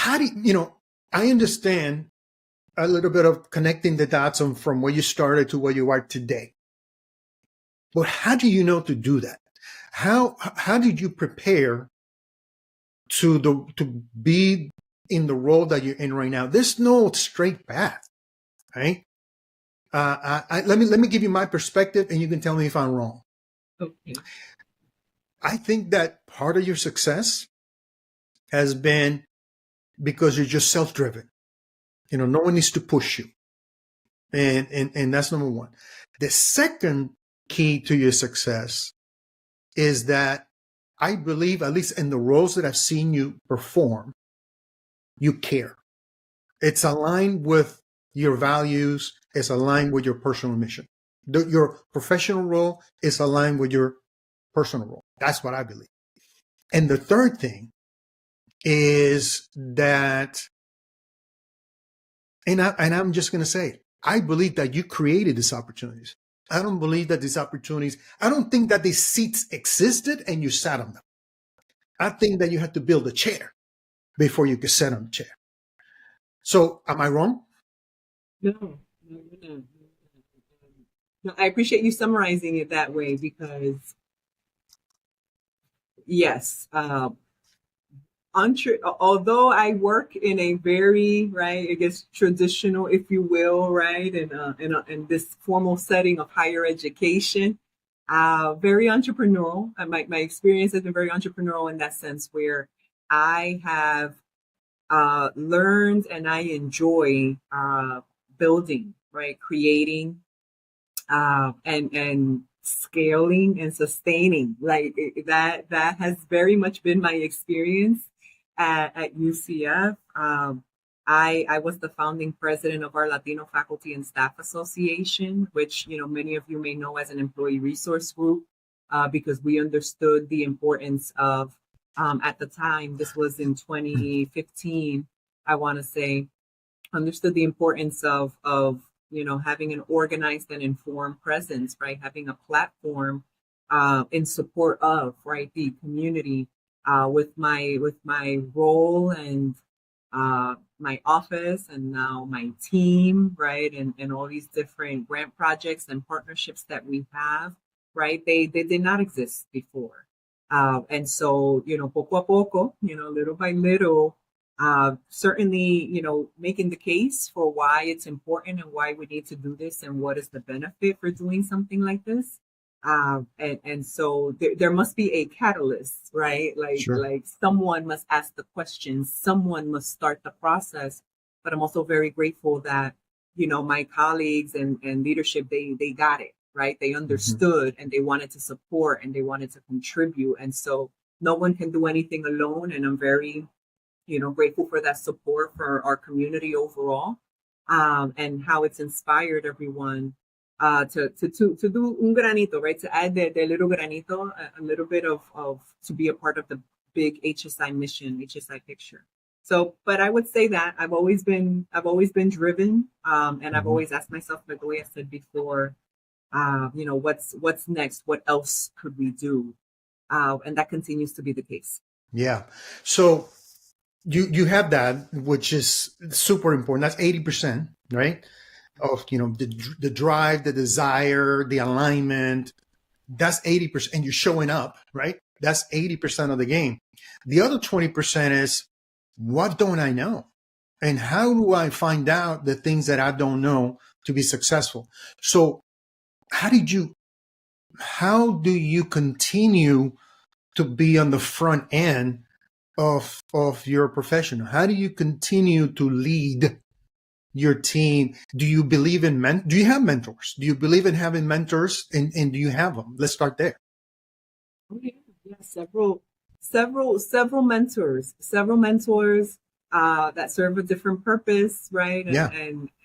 how do I understand a little bit of connecting the dots from where you started to where you are today. But how do you know to do that? How did you prepare to be in the role that you're in right now? There's no straight path, right? Let me give you my perspective, and you can tell me if I'm wrong. Okay. I think that part of your success has been because you're just self-driven. No one needs to push you, and that's number one. The second key to your success is that I believe, at least in the roles that I've seen you perform, you care. It's aligned with your values. It's aligned with your personal mission. Your professional role is aligned with your personal role. That's what I believe. And the third thing is that, and I'm just going to say, I believe that you created these opportunities. I don't believe that these opportunities, I don't think that these seats existed and you sat on them. I think that you had to build a chair before you could sit on the chair. So am I wrong? No. No, I appreciate you summarizing it that way because, yes, although I work in a very, right, I guess traditional, if you will, right, in this formal setting of higher education, very entrepreneurial. My experience has been very entrepreneurial in that sense, where I have learned and I enjoy building, right, creating, and scaling and sustaining. Like that has very much been my experience at UCF. I was the founding president of our Latino Faculty and Staff Association, which many of you may know as an employee resource group, because we understood the importance of, at the time, this was in 2015, I want to say, understood the importance of having an organized and informed presence, right? Having a platform in support of, right, the community, with my role and my office and now my team, right, and all these different grant projects and partnerships that we have, right? They did not exist before, and so poco a poco, little by little. Certainly, making the case for why it's important and why we need to do this and what is the benefit for doing something like this. And so there must be a catalyst, right? Like someone must ask the questions, someone must start the process. But I'm also very grateful that, my colleagues and leadership, they got it, right? They understood and they wanted to support and they wanted to contribute. And so no one can do anything alone. And I'm very grateful for that support for our community overall, and how it's inspired everyone to do un granito, right? To add the little granito, a little bit of to be a part of the big HSI mission, HSI picture. So, but I would say that I've always been driven, and I've always asked myself, like the way I said before, what's next? What else could we do? And that continues to be the case. Yeah. So you have that, which is super important. That's 80%, right? Of the drive, the desire, the alignment. That's 80%, and you're showing up, right? That's 80% of the game. The other 20% is, what don't I know, and how do I find out the things that I don't know to be successful? So, how do you continue to be on the front end of your profession? How do you continue to lead your team? Do you believe in do you have mentors? Do you believe in having mentors, and do you have them? Let's start there. Oh, yeah, several mentors, that serve a different purpose, right? And, Yeah.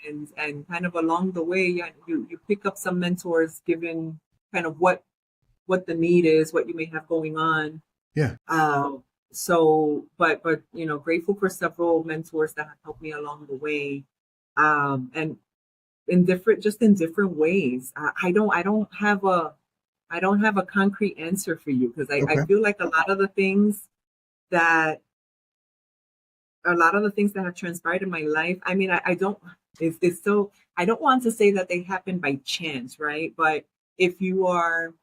and kind of along the way, you pick up some mentors given kind of what the need is, what you may have going on. Yeah. So, but grateful for several mentors that have helped me along the way, and in different ways. I don't have a concrete answer for you, because I feel like a lot of the things that a lot of the things that have transpired in my life, I mean, I don't, it's so, I don't want to say that they happen by chance, right? But if you are,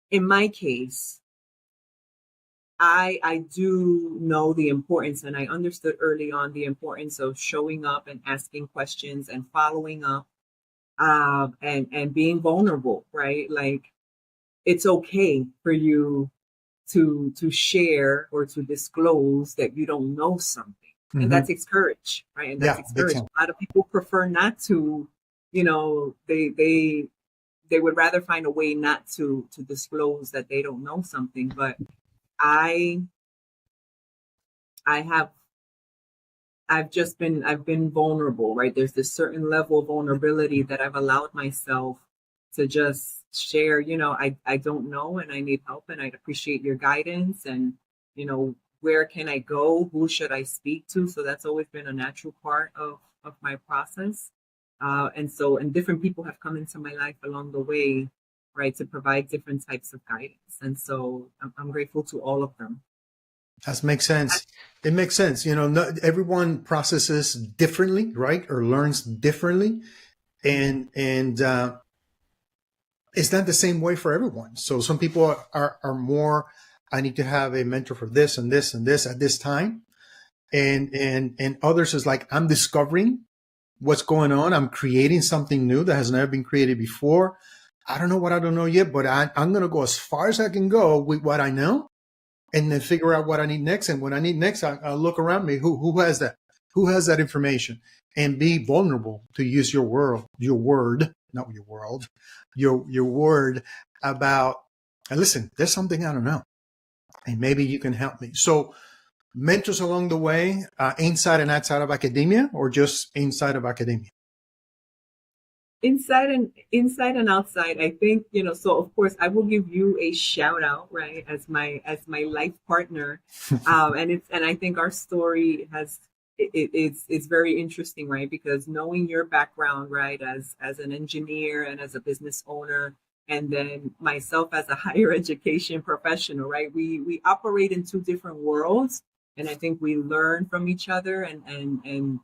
in my case, I do know the importance, and I understood early on the importance of showing up and asking questions and following up, and being vulnerable, right? Like, it's okay for you to share or to disclose that you don't know something, and Hmm. that's encouraged, right? And that's Yeah, big encouraged. time. A lot of people prefer not to, you know, they would rather find a way not to disclose that they don't know something. But I I have I've been vulnerable, right? There's this certain level of vulnerability that I've allowed myself to just share, I don't know and I need help and I'd appreciate your guidance, and where can I go? Who should I speak to? So that's always been a natural part of my process. And different people have come into my life along the way, right, to provide different types of guidance. And so I'm grateful to all of them. That makes sense. It makes sense. Not everyone processes differently, right? Or learns differently. And it's not the same way for everyone. So some people are more, I need to have a mentor for this and this and this at this time. And others is like, I'm discovering what's going on. I'm creating something new that has never been created before. I don't know what I don't know yet, but I'm going to go as far as I can go with what I know and then figure out what I need next. And when I need next, I'll look around me. Who has that? Who has that information? And be vulnerable to use your word, not your world, your word about, and listen, there's something I don't know. And maybe you can help me. So mentors along the way, inside and outside of academia, or just inside of academia? Inside and outside, I think, so of course I will give you a shout out, right, as my life partner. And I think our story it's very interesting, right, because knowing your background, right, as an engineer and as a business owner, and then myself as a higher education professional, right, we operate in two different worlds, and I think we learn from each other and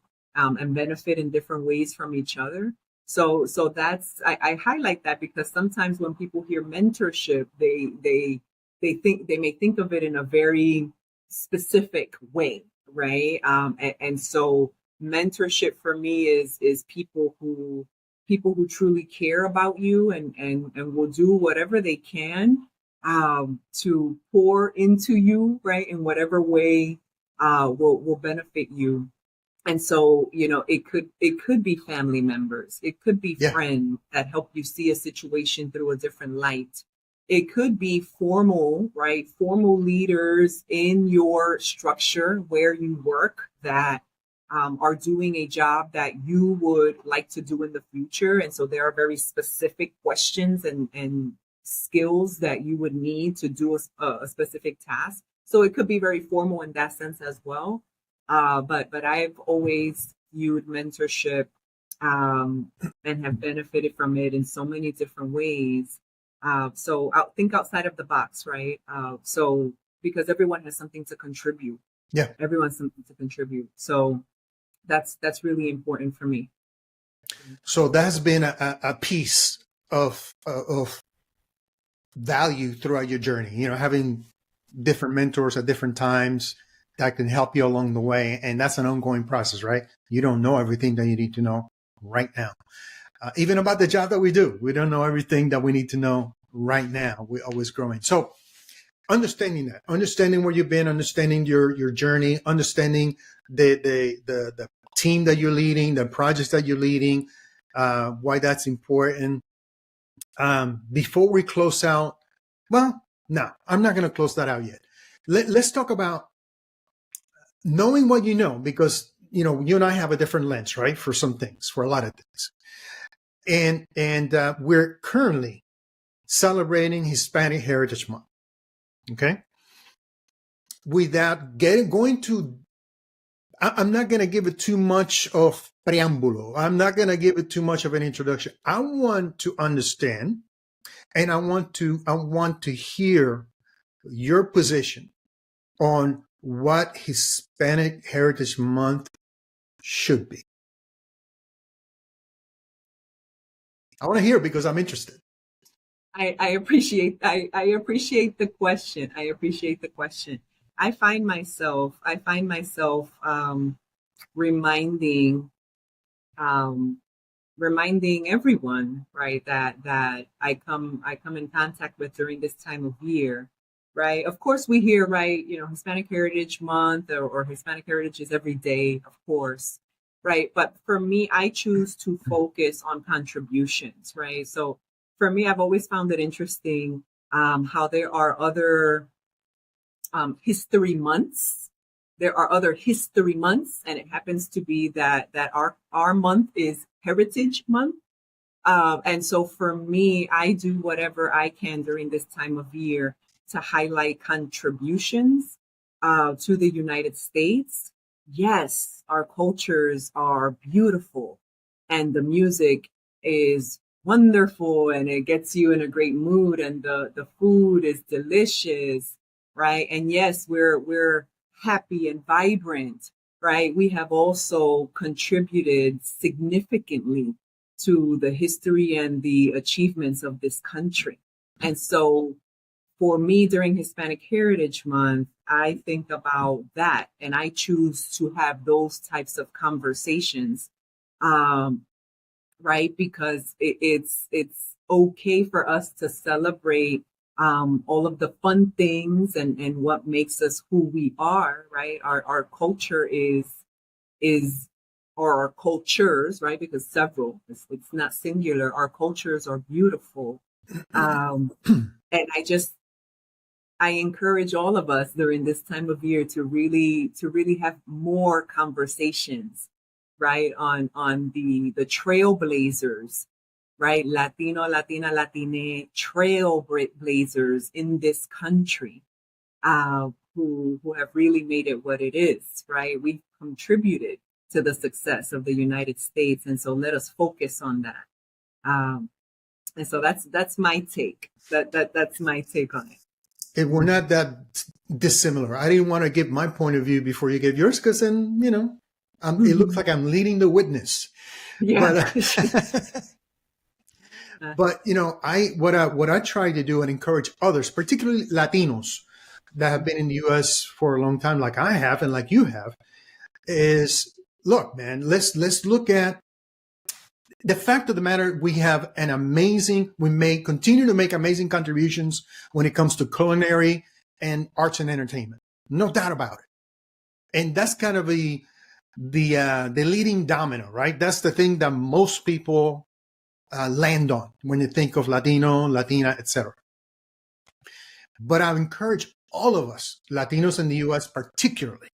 benefit in different ways from each other. So that's, I highlight that because sometimes when people hear mentorship, they may think of it in a very specific way, right? And so mentorship for me is people who truly care about you and will do whatever they can, to pour into you, right, in whatever way will benefit you. And so, it could be family members, it could be Yeah. friends that help you see a situation through a different light. It could be formal, right? Formal leaders in your structure where you work that are doing a job that you would like to do in the future. And so there are very specific questions and skills that you would need to do a specific task. So it could be very formal in that sense as well. But I've always viewed mentorship, and have benefited from it in so many different ways. So think outside of the box, right? So because everyone has something to contribute, Yeah. everyone's something to contribute. So that's really important for me. So that's been a piece of value throughout your journey, having different mentors at different times that can help you along the way. And that's an ongoing process, right? You don't know everything that you need to know right now. Even about the job that we do, we don't know everything that we need to know right now. We're always growing. So understanding that, understanding where you've been, understanding your journey, understanding the team that you're leading, the projects that you're leading, why that's important. Before we close out, well, no, I'm not going to close that out yet. Let's talk about knowing what you know, because you and I have a different lens, right, for some things, for a lot of things, and we're currently celebrating Hispanic Heritage Month. Okay, without going to, I'm not going to give it too much of preambulo. I'm not going to give it too much of an introduction. I want to understand, and I want to hear your position on what Hispanic Heritage Month should be? I want to hear because I'm interested. I appreciate I appreciate the question. I appreciate the question. I find myself reminding um, reminding everyone, right, that I come in contact with during this time of year, right? Of course, we hear, right, Hispanic Heritage Month, or Hispanic Heritage is every day, of course, right? But for me, I choose to focus on contributions, right? So for me, I've always found it interesting how there are other history months. There are other history months, and it happens to be that our month is Heritage Month. And so for me, I do whatever I can during this time of year to highlight contributions to the United States. Yes, our cultures are beautiful, and the music is wonderful, and it gets you in a great mood, and the food is delicious, right? And yes, we're happy and vibrant, right? We have also contributed significantly to the history and the achievements of this country. And so for me, during Hispanic Heritage Month, I think about that, and I choose to have those types of conversations, um, right? Because it's okay for us to celebrate all of the fun things and what makes us who we are, right? Our culture is or our cultures, right? Because several, it's not singular. Our cultures are beautiful. And I encourage all of us during this time of year to really have more conversations, right? On the trailblazers, right? Latino, Latina, Latine trailblazers in this country, who have really made it what it is, right? We've contributed to the success of the United States, and so let us focus on that. Um, and so that's my take. That's my take on it. We're not that dissimilar. I didn't want to give my point of view before you gave yours because then, it looks like I'm leading the witness. Yeah. But but what I try to do and encourage others, particularly Latinos that have been in the U.S. for a long time, like I have and like you have, is look, man, let's look at the fact of the matter. We have we may continue to make amazing contributions when it comes to culinary and arts and entertainment. No doubt about it. And that's kind of the leading domino, right? That's the thing that most people land on when you think of Latino, Latina, etc. But I encourage all of us, Latinos in the U.S. particularly,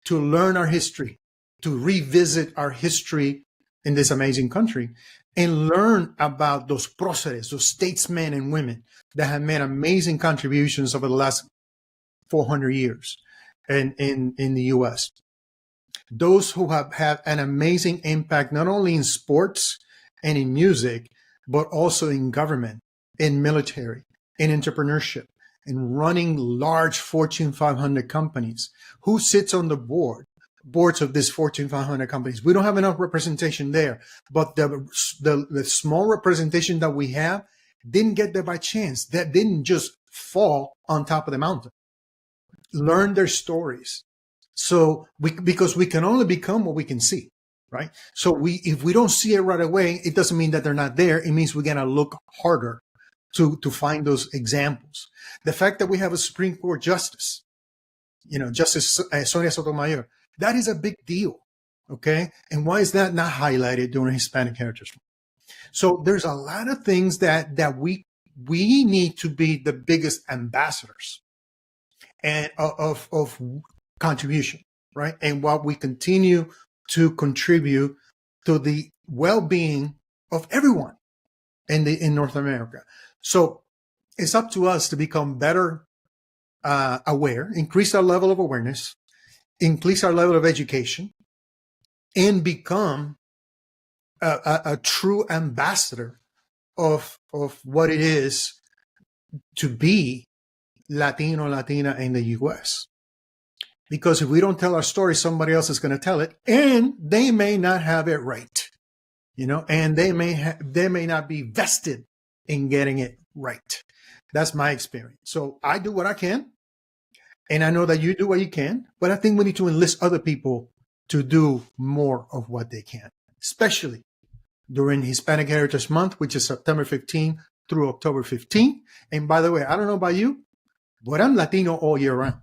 to learn our history, to revisit our history in this amazing country, and learn about those próceres, those statesmen and women that have made amazing contributions over the last 400 years in the U.S. Those who have had an amazing impact, not only in sports and in music, but also in government, in military, in entrepreneurship, in running large Fortune 500 companies. Who sits on the boards of these Fortune 500 companies? We don't have enough representation there, but the small representation that we have didn't get there by chance. That didn't just fall on top of the mountain. Learn their stories. So because we can only become what we can see, right? So if we don't see it right away, it doesn't mean that they're not there. It means we're gonna look harder to find those examples. The fact that we have a Supreme Court justice, Justice Sonia Sotomayor, that is a big deal, okay? And why is that not highlighted during Hispanic Heritage Month? So there's a lot of things that we need to be the biggest ambassadors and of contribution, right? And while we continue to contribute to the well-being of everyone in North America. So it's up to us to become better aware, increase our level of awareness, increase our level of education, and become a true ambassador of what it is to be Latino, Latina in the U.S. Because if we don't tell our story, somebody else is going to tell it, and they may not have it right, and they may not be vested in getting it right. That's my experience. So I do what I can, and I know that you do what you can, but I think we need to enlist other people to do more of what they can, especially during Hispanic Heritage Month, which is September 15 through October 15. And by the way, I don't know about you, but I'm Latino all year round.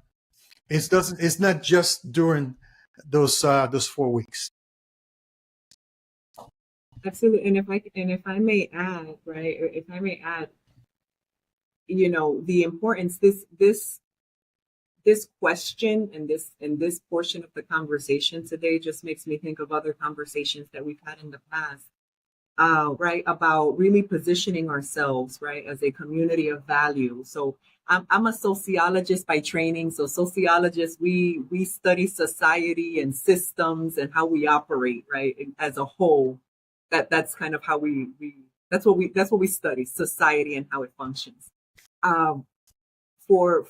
It's not just during those 4 weeks. Absolutely. And if I may add, right, or if I may add, the importance, this question and this portion of the conversation today just makes me think of other conversations that we've had in the past, right, about really positioning ourselves, right, as a community of value. So I'm a sociologist by training. So sociologists, we study society and systems and how we operate, right, as a whole. That's kind of how we that's what we study, society and how it functions. Um, for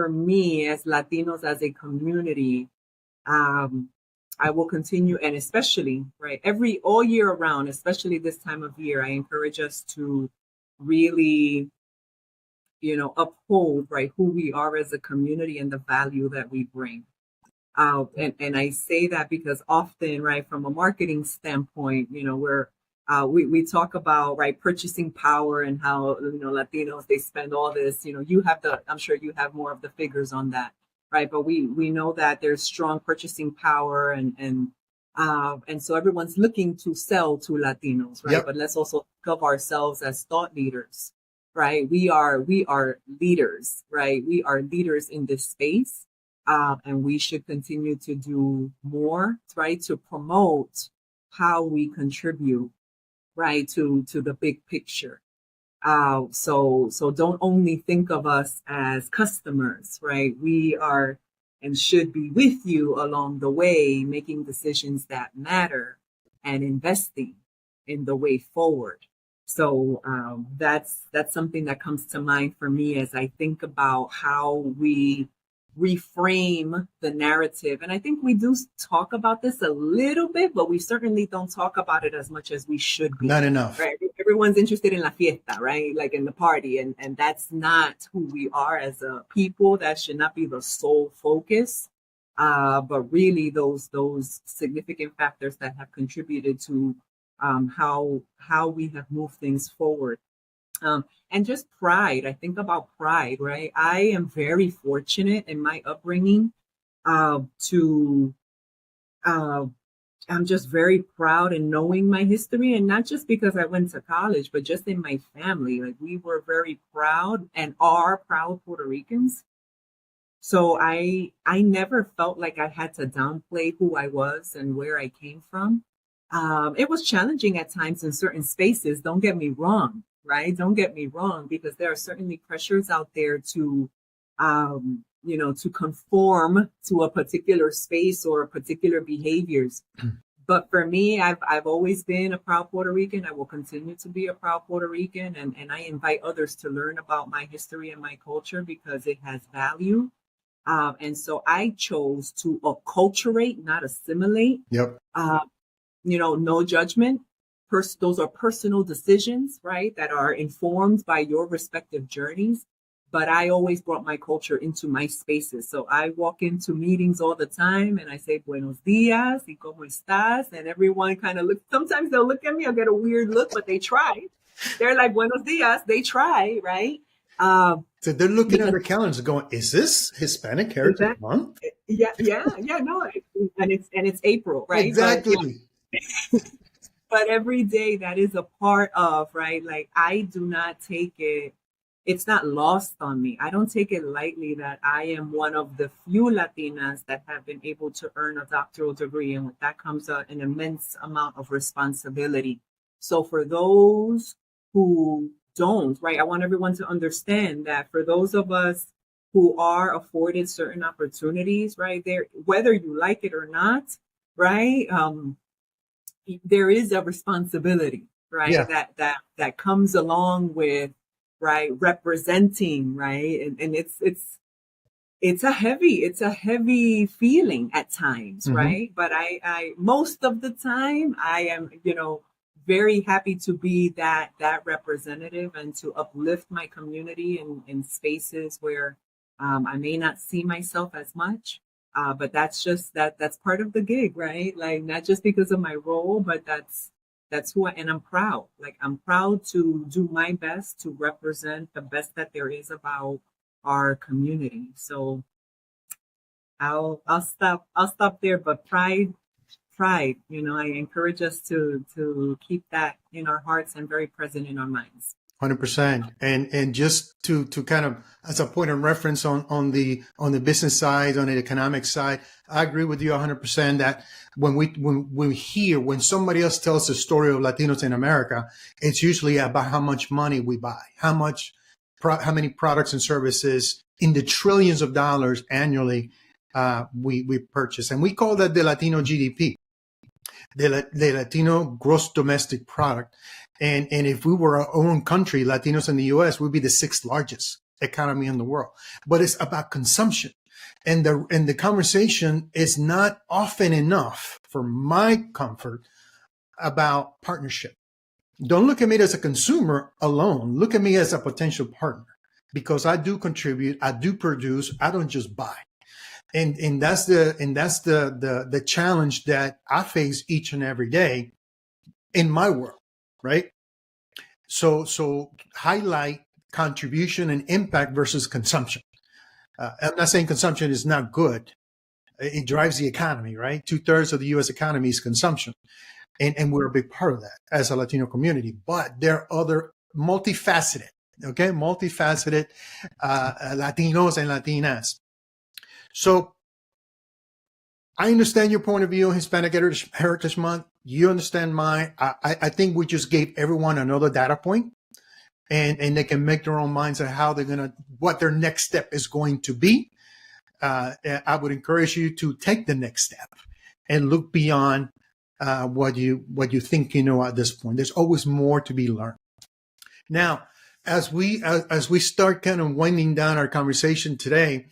me as Latinos, as a community, I will continue, and especially right all year around, especially this time of year, I encourage us to really, uphold right who we are as a community and the value that we bring. And I say that because often, right, from a marketing standpoint, we talk about right purchasing power and how Latinos, they spend all this. I'm sure you have more of the figures on that, right? But we know that there's strong purchasing power, and so everyone's looking to sell to Latinos, right? Yep. But let's also think of ourselves as thought leaders, right? We are leaders, right? We are leaders in this space. And we should continue to do more, right, to promote how we contribute, right, to the big picture. So don't only think of us as customers, right? We are and should be with you along the way, making decisions that matter and investing in the way forward. So that's something that comes to mind for me as I think about how we reframe the narrative. And I think we do talk about this a little bit, but we certainly don't talk about it as much as we should be. Not enough. Right? Everyone's interested in la fiesta, right? Like in the party. And that's not who we are as a people. That should not be the sole focus. But really those significant factors that have contributed to how we have moved things forward. And just pride. I think about pride, right? I am very fortunate in my upbringing to I'm just very proud in knowing my history, and not just because I went to college, but just in my family. Like we were very proud and are proud Puerto Ricans. So I never felt like I had to downplay who I was and where I came from. It was challenging at times in certain spaces. Don't get me wrong, right? Don't get me wrong, because there are certainly pressures out there to, to conform to a particular space or particular behaviors. But for me, I've always been a proud Puerto Rican. I will continue to be a proud Puerto Rican. And I invite others to learn about my history and my culture because it has value. And so I chose to acculturate, not assimilate. Yep. No judgment. Those are personal decisions, right, that are informed by your respective journeys. But I always brought my culture into my spaces. So I walk into meetings all the time and I say, buenos dias, y cómo estás? And everyone kind of looks, sometimes they'll look at me, I'll get a weird look, but they try. They're like, buenos dias, they try, right? So they're looking at their calendars going, is this Hispanic Heritage Month? Yeah, no. And it's April, right? Exactly. But every day that is a part of, right? Like I do not take it, it's not lost on me. I don't take it lightly that I am one of the few Latinas that have been able to earn a doctoral degree. And with that comes an immense amount of responsibility. So for those who don't, right, I want everyone to understand that for those of us who are afforded certain opportunities, right, there, whether you like it or not, right, there is a responsibility, right, Yeah. that comes along with, right, representing, right, and it's a heavy feeling at times, Mm-hmm. right? But I most of the time I am, very happy to be that representative and to uplift my community in spaces where I may not see myself as much. But that's just that's part of the gig, right? Like not just because of my role, but that's who and I'm proud. Like I'm proud to do my best to represent the best that there is about our community. So I'll stop there. But pride, I encourage us to keep that in our hearts and very present in our minds. 100%. And just to kind of as a point of reference on the business side, on the economic side, I agree with you 100% that when somebody else tells the story of Latinos in America, it's usually about how much money we buy, how many products and services in the trillions of dollars annually we purchase, and we call that the Latino GDP, the Latino gross domestic product. And if we were our own country, Latinos in the US would be the sixth largest economy in the world. But it's about consumption. And the conversation is not often enough for my comfort about partnership. Don't look at me as a consumer alone. Look at me as a potential partner because I do contribute, I do produce, I don't just buy. And that's the challenge that I face each and every day in my world, right? So highlight contribution and impact versus consumption. I'm not saying consumption is not good. It drives the economy, right? 2/3 of the U.S. economy is consumption, and we're a big part of that as a Latino community. But there are other multifaceted, Latinos and Latinas. So I understand your point of view on Hispanic Heritage Month. You understand mine. I think we just gave everyone another data point, and they can make their own minds on how what their next step is going to be. I would encourage you to take the next step and look beyond what you think you know at this point. There's always more to be learned. Now, as we start kind of winding down our conversation today,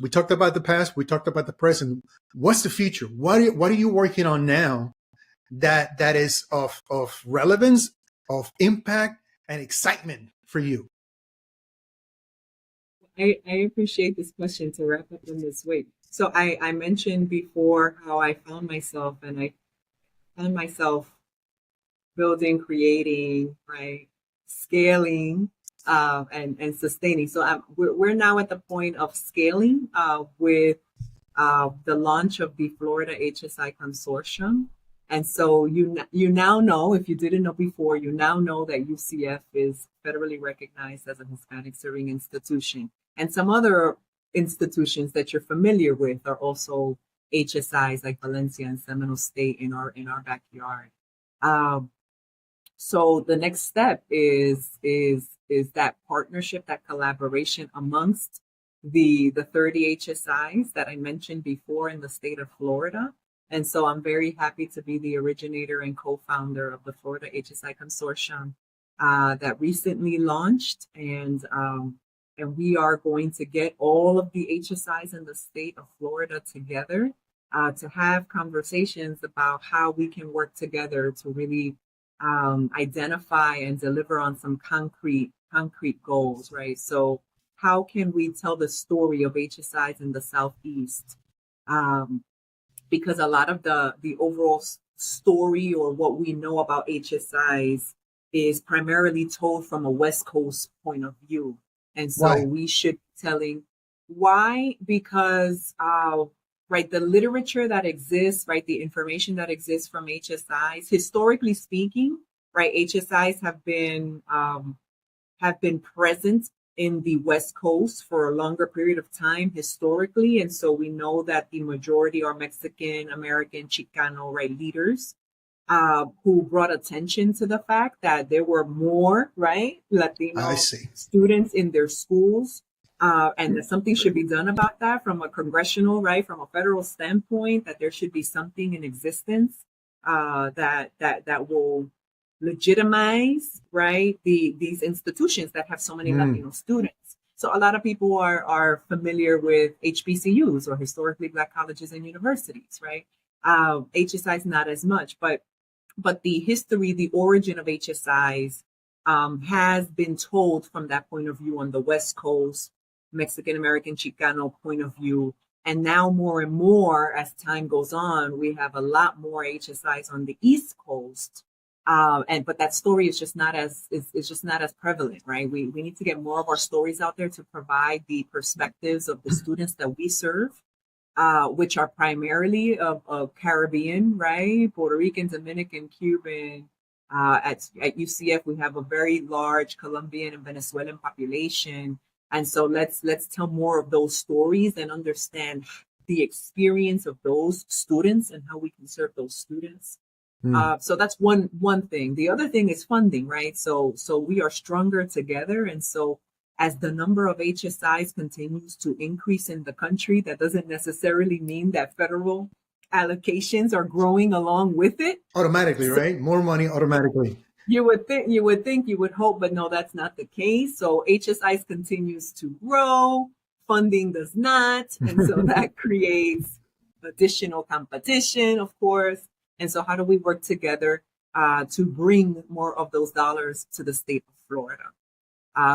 we talked about the past, we talked about the present. What's the future? What are you working on now that is of relevance, of impact, and excitement for you? I appreciate this question to wrap up in this way. So I mentioned before how I found myself building, creating, right, scaling, and sustaining. So we're now at the point of scaling with the launch of the Florida HSI Consortium. And so you now know, if you didn't know before, you now know that UCF is federally recognized as a Hispanic serving institution. And some other institutions that you're familiar with are also HSIs like Valencia and Seminole State in our backyard. So the next step is that partnership, that collaboration amongst the 30 HSIs that I mentioned before in the state of Florida. And so I'm very happy to be the originator and co-founder of the Florida HSI Consortium that recently launched. And we are going to get all of the HSIs in the state of Florida together to have conversations about how we can work together to really identify and deliver on some concrete goals, right? So how can we tell the story of HSIs in the Southeast? Because a lot of the overall story or what we know about HSIs is primarily told from a West Coast point of view. And so Why? we should be telling why, because right, the literature that exists, right, the information that exists from HSIs, historically speaking, right, HSIs have been present in the West Coast for a longer period of time historically. And so we know that the majority are Mexican, American, Chicano, right, leaders who brought attention to the fact that there were more, right, I Latino see. students in their schools. And that something should be done about that from a congressional, right, from a federal standpoint, that there should be something in existence that will legitimize, right, these institutions that have so many Latino students. So a lot of people are familiar with HBCUs or historically Black colleges and universities, right? HSIs not as much, but the history, the origin of HSIs has been told from that point of view on the West Coast, Mexican American Chicano point of view. And now more and more as time goes on, we have a lot more HSIs on the East Coast. But that story is just not as is just not as prevalent, right? We need to get more of our stories out there to provide the perspectives of the students that we serve, which are primarily of Caribbean, right? Puerto Rican, Dominican, Cuban. At UCF, we have a very large Colombian and Venezuelan population. And so let's tell more of those stories and understand the experience of those students and how we can serve those students. So that's one thing. The other thing is funding, right? So we are stronger together. And so as the number of HSIs continues to increase in the country, that doesn't necessarily mean that federal allocations are growing along with it. Automatically, right? More money automatically. You would think, you would hope, but no, that's not the case. So HSIs continues to grow, funding does not. And so that creates additional competition, of course. And so how do we work together to bring more of those dollars to the state of Florida?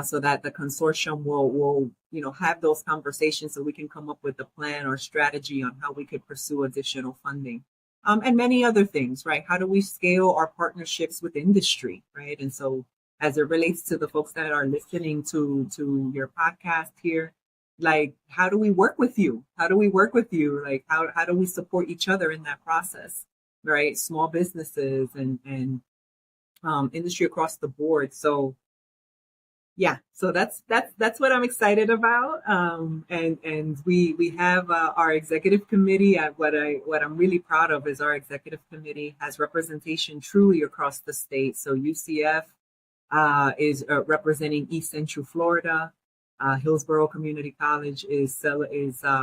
So that the consortium will have those conversations so we can come up with a plan or strategy on how we could pursue additional funding. And many other things, right? How do we scale our partnerships with industry, right? And so as it relates to the folks that are listening to your podcast here, like, how do we work with you? How do we work with you? Like, how do we support each other in that process, right? Small businesses and industry across the board. So yeah, so that's what I'm excited about. And we have our executive committee. What I'm really proud of is our executive committee has representation truly across the state. So UCF is representing East Central Florida. Hillsborough Community College is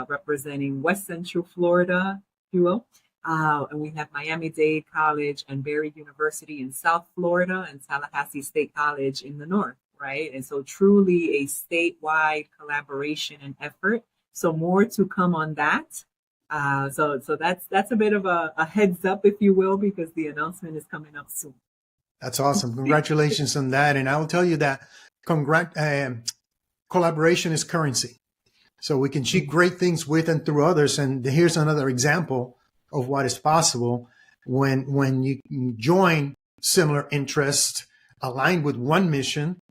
representing West Central Florida, if you will. And we have Miami-Dade College and Berry University in South Florida and Tallahassee State College in the north. Right. And so truly a statewide collaboration and effort. So more to come on that. So that's a bit of a heads up, if you will, because the announcement is coming up soon. That's awesome. Congratulations on that. And I will tell you that collaboration is currency. So we can achieve great things with and through others. And here's another example of what is possible when you join similar interests aligned with one mission.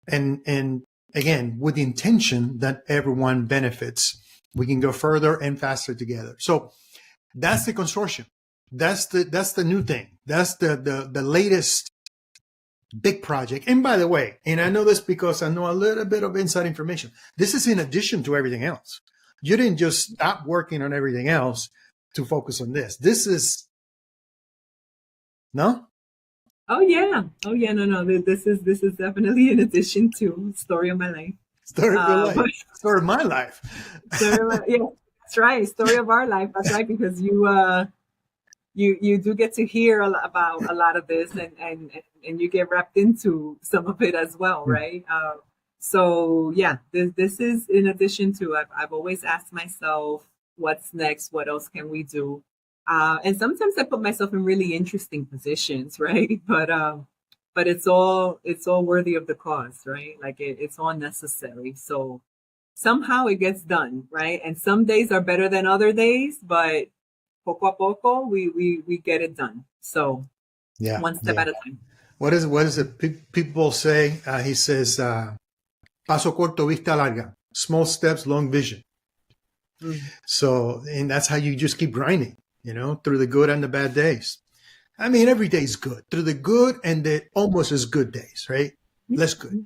And again, with the intention that everyone benefits, we can go further and faster together. So that's the consortium. That's the new thing. That's the latest big project. And by the way, and I know this because I know a little bit of inside information. This is in addition to everything else. You didn't just stop working on everything else to focus on this. This is no? Oh yeah. No. This is definitely in addition to story of my life. Story of your life. Story of my life. Yeah, that's right. Story of our life. That's right, because you do get to hear about a lot of this, and you get wrapped into some of it as well, right? So yeah, this is in addition to. I've always asked myself, what's next? What else can we do? And sometimes I put myself in really interesting positions, right? But it's all worthy of the cause, right? Like it's all necessary. So somehow it gets done, right? And some days are better than other days, but poco a poco we get it done. So yeah, one step at a time. What is it? People say, he says, paso corto, vista larga, small steps, long vision. So, and that's how you just keep grinding. Through the good and the bad days. I mean, every day is good. Through the good and the almost as good days, right? Less good.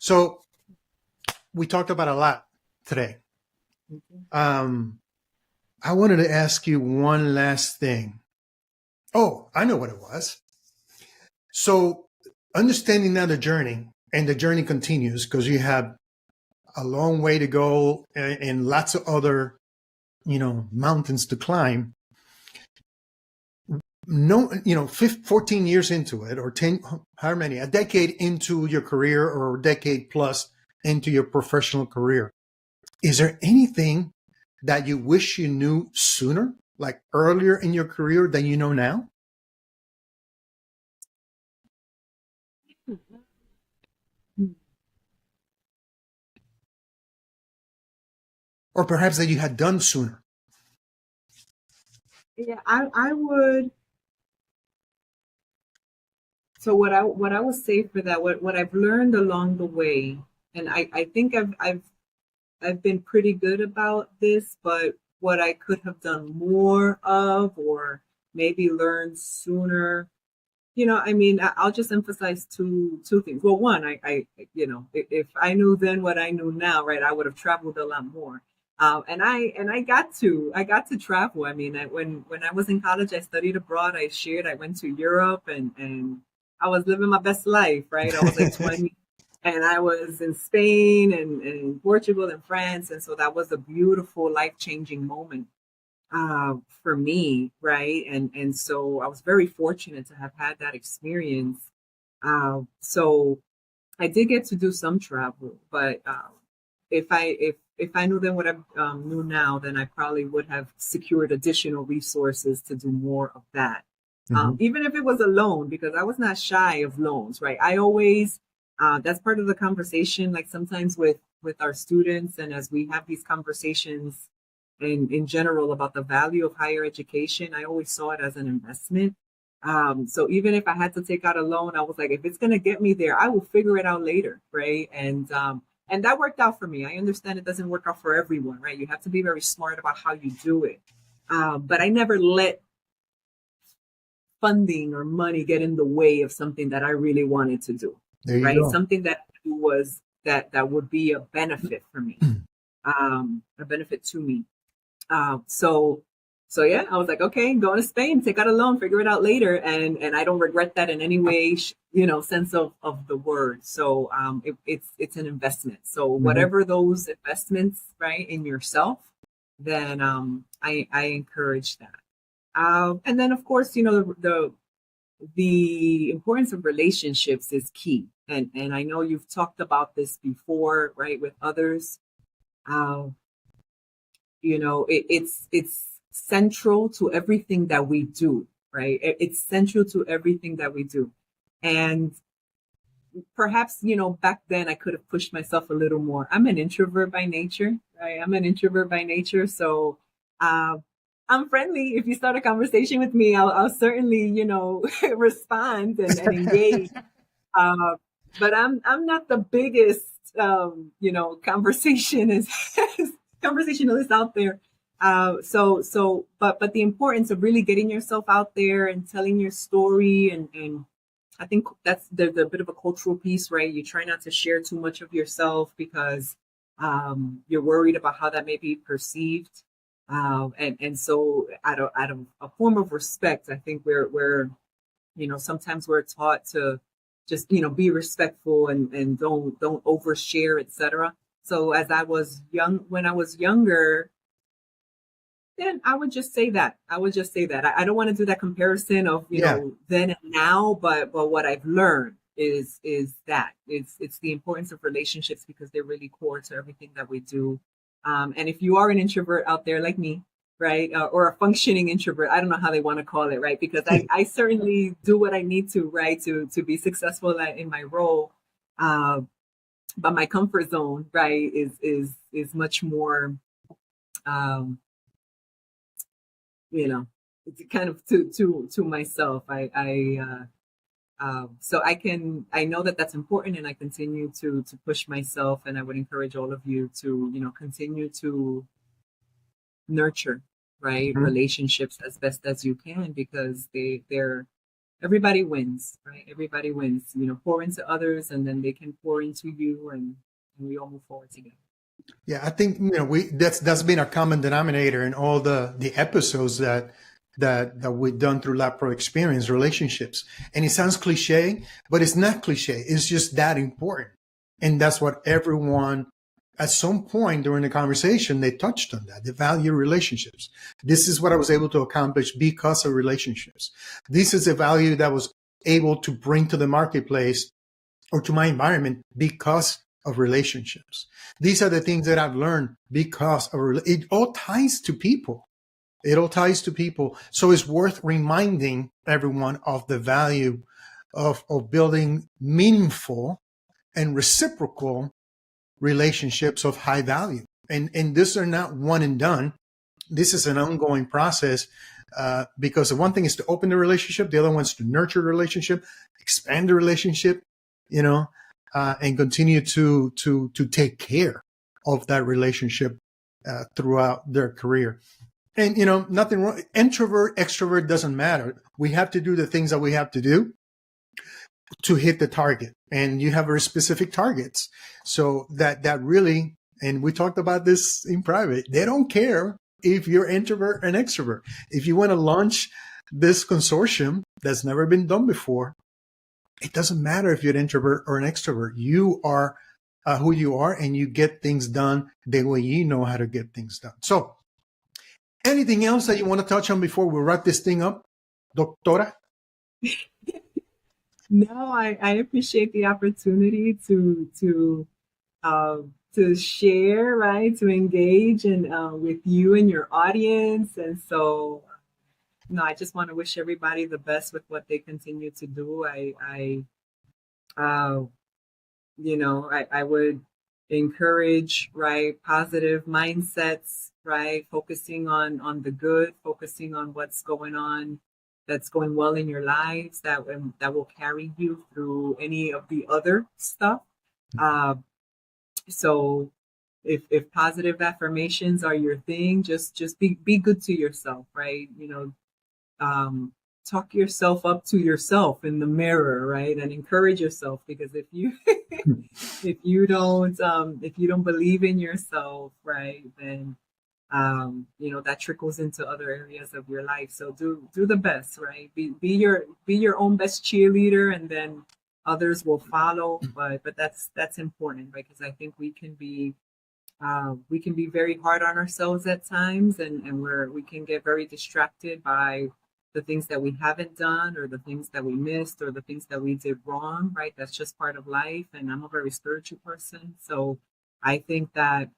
So we talked about a lot today. I wanted to ask you one last thing. Oh, I know what it was. So understanding now the journey, and the journey continues because you have a long way to go and lots of other, mountains to climb. No, 14 years into it, or 10, how many, a decade into your career, or a decade plus into your professional career. Is there anything that you wish you knew sooner, like earlier in your career than you know now? Or perhaps that you had done sooner? Yeah, I would. So what I would say for that, what I've learned along the way, and I think I've been pretty good about this, but what I could have done more of, or maybe learned sooner, I mean, I'll just emphasize two things. Well, one, if I knew then what I knew now, right, I would have traveled a lot more. And I got to travel. I mean, when I was in college, I studied abroad. I went to Europe, and I was living my best life, right? I was like 20, and I was in Spain and Portugal and France, and so that was a beautiful, life changing moment for me, right? And so I was very fortunate to have had that experience. So I did get to do some travel, but if I knew then what I knew now, then I probably would have secured additional resources to do more of that. Even if it was a loan, because I was not shy of loans, right? I always that's part of the conversation, like sometimes with our students, and as we have these conversations in general about the value of higher education, I always saw it as an investment. So even if I had to take out a loan, I was like, if it's going to get me there, I will figure it out later, right? And that worked out for me. I understand it doesn't work out for everyone, right? You have to be very smart about how you do it. But I never let funding or money get in the way of something that I really wanted to do, There you right? go. Something that was that would be a benefit for me, a benefit to me. So yeah, I was like, okay, going to Spain, take out a loan, figure it out later, and I don't regret that in any way, sense of the word. So it's an investment. So whatever those investments, right, in yourself, then I encourage that. And then of course, the importance of relationships is key, and I know you've talked about this before, right, with others. It's central to everything that we do, right? It's central to everything that we do. And perhaps, back then I could have pushed myself a little more. I'm an introvert by nature, right? I'm an introvert by nature. So I'm friendly. If you start a conversation with me, I'll certainly, respond and engage. But I'm not the biggest, conversationalist out there. But the importance of really getting yourself out there and telling your story, and I think there's a bit of a cultural piece, right? You try not to share too much of yourself because you're worried about how that may be perceived. And so out of a form of respect, I think we're sometimes we're taught to just, be respectful and don't overshare, etc. So when I was younger, then I would just say that. I don't want to do that comparison of, then and now, but what I've learned is that it's the importance of relationships, because they're really core to everything that we do. And if you are an introvert out there like me, right, or a functioning introvert, I don't know how they want to call it, right, because I certainly do what I need to, right, to be successful in my role. But my comfort zone, right, is much more, it's kind of to myself. So I know that that's important, and I continue to push myself, and I would encourage all of you to, continue to nurture, right, relationships as best as you can, because they're everybody wins, right? Everybody wins. Pour into others, and then they can pour into you, and we all move forward together. Yeah, I think that's been a common denominator in all the episodes that we've done through LatProXperience, relationships. And it sounds cliche, but it's not cliche. It's just that important. And that's what everyone, at some point during the conversation, they touched on that. They value relationships. This is what I was able to accomplish because of relationships. This is a value that I was able to bring to the marketplace or to my environment because of relationships. These are the things that I've learned because it all ties to people. It all ties to people. So it's worth reminding everyone of the value of building meaningful and reciprocal relationships of high value. And these are not one and done. This is an ongoing process, because the one thing is to open the relationship. The other one is to nurture the relationship, expand the relationship, and continue to take care of that relationship throughout their career. And, nothing wrong. Introvert, extrovert doesn't matter. We have to do the things that we have to do to hit the target. And you have very specific targets. So that really, and we talked about this in private, they don't care if you're introvert and extrovert. If you want to launch this consortium that's never been done before, it doesn't matter if you're an introvert or an extrovert. You are who you are, and you get things done the way you know how to get things done. So anything else that you want to touch on before we wrap this thing up, Doctora? No, I appreciate the opportunity to share, right? To engage and with you and your audience. And so, no, I just want to wish everybody the best with what they continue to do. I would encourage, right, positive mindsets, right? Focusing on the good, focusing on what's going on, that's going well in your lives, that will carry you through any of the other stuff. So if positive affirmations are your thing, just be good to yourself, right? Talk yourself up to yourself in the mirror, right? And encourage yourself, because if you if you don't believe in yourself, right, then that trickles into other areas of your life. So do the best, right? Be your own best cheerleader, and then others will follow. But that's important, right? Because I think we can be very hard on ourselves at times, and we can get very distracted by the things that we haven't done, or the things that we missed, or the things that we did wrong, right? That's just part of life. And I'm a very spiritual person, so I think that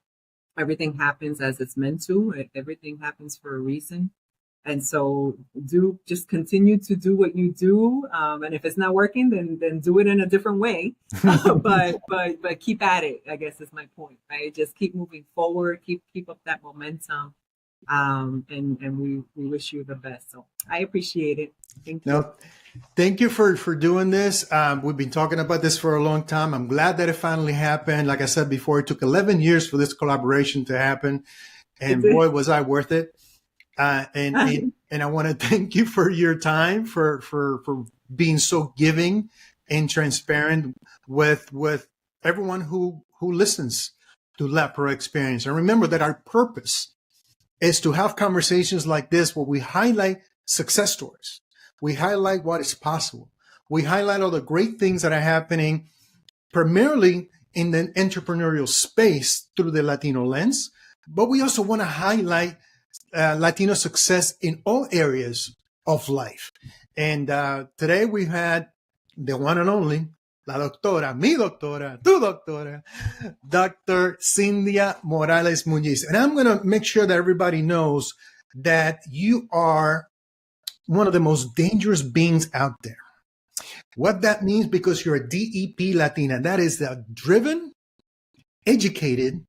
everything happens as it's meant to. Everything happens for a reason. And so just continue to do what you do. And if it's not working, then do it in a different way. but keep at it, I guess is my point, right? Just keep moving forward, keep up that momentum. And we wish you the best. So I appreciate it. Thank you. No, thank you for doing this. We've been talking about this for a long time. I'm glad that it finally happened. Like I said before, it took 11 years for this collaboration to happen. And boy, was I worth it. And I want to thank you for your time, for being so giving and transparent with everyone who listens to LatProXperience. And remember that our purpose is to have conversations like this where we highlight success stories. We highlight what is possible. We highlight all the great things that are happening, primarily in the entrepreneurial space through the Latino lens. But we also want to highlight Latino success in all areas of life. And today we've had the one and only, la doctora, mi doctora, tu doctora, Dr. Cyndia Morales Muñiz. And I'm going to make sure that everybody knows that you are one of the most dangerous beings out there. What that means, because you're a DEP Latina, that is the driven, educated,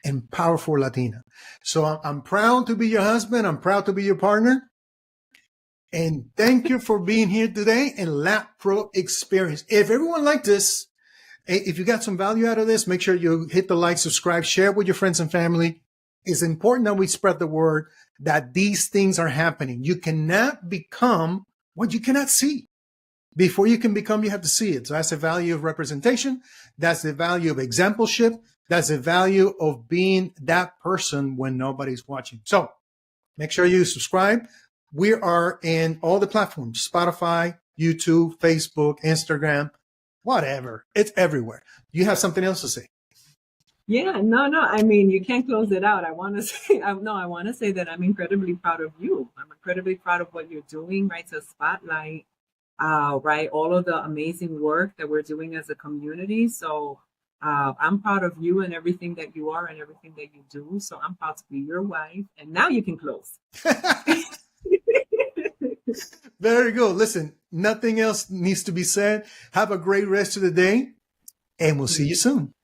and powerful Latina. So I'm proud to be your husband. I'm proud to be your partner. And thank you for being here today in LatProXperience. If everyone liked this, if you got some value out of this, make sure you hit the like, subscribe, share it with your friends and family. It's important that we spread the word that these things are happening. You cannot become what you cannot see. Before you can become, you have to see it. So that's the value of representation. That's the value of exampleship. That's the value of being that person when nobody's watching. So make sure you subscribe. We are in all the platforms: Spotify, YouTube, Facebook, Instagram, whatever. It's everywhere. You have something else to say? Yeah, no. I mean, you can't close it out. I want to say that I'm incredibly proud of you. I'm incredibly proud of what you're doing, right? To spotlight, right, all of the amazing work that we're doing as a community. So I'm proud of you and everything that you are and everything that you do. So I'm proud to be your wife. And now you can close. Very good. Listen, nothing else needs to be said. Have a great rest of the day, and we'll see you soon.